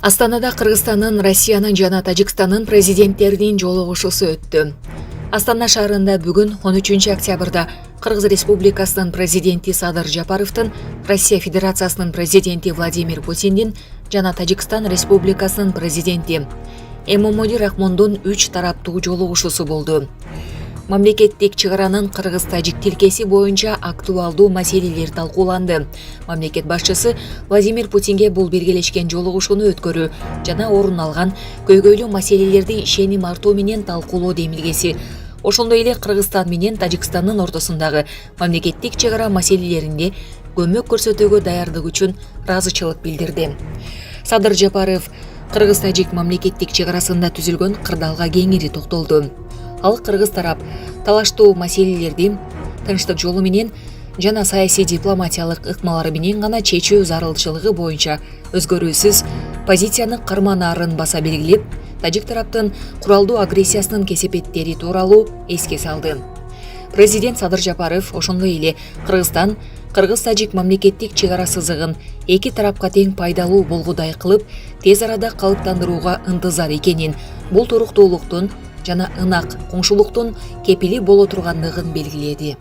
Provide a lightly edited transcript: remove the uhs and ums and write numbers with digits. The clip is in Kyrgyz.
Астанада Кыргызстандын, Россиянын жана Тажикстандын президенттеринин жолугушуусу өттү. Астана шаарында бүгүн 13 октябрда Кыргыз Республикасынын президенти Садыр Жапаровдун, Россия Федерациясынын президенти Владимир Путиндин жана Тажикстан Республикасынын президенти Эмомали Рахмондун 3 тараптуу жолугушуусу болду. Мамлекеттик чыгаранын кыргыз-тажик тилкеси боюнча актуалдуу маселелер талкууланды. Мамлекет башчысы Владимир Путинге бул биргелешкен жолугушууну өткөрүү жана орун алган көйгөйлүү маселелерди ишеним артуу менен талкуулоо демилгеси, ошондой эле Кыргызстан менен Тажикстандын ортосундагы мамлекеттик чыгара маселелеринде көмөк көрсөтүүгө даярдык үчүн ыраазычылык билдирди. Садыр Жапаров кыргыз-тажик мамлекеттик чыгарасында түзүлгөн кырдаалга кеңири токтолду. Ал кыргыз тарап талаштуу маселелерди тынчтык жолу менен жана саясий дипломатиялык ыкмалары менен гана чечүү зарылчылыгы боюнча өзгөрүүсүз позицияны карманаарын баса белгилеп, тажик тараптын куралдуу агрессиясынын кесепеттери тууралуу эске салды. Президент Садыр Жапаров ошондой эле Кыргызстан кыргыз-тажик мамлекеттик чыгара сызыгын эки тарапка тең пайдалуу болгудай кылып, тез арада калыптандырууга ынтызар экенин, бул туруктуулуктун жана ынак коңшулуктун кепили боло тургандыгын белгиледи.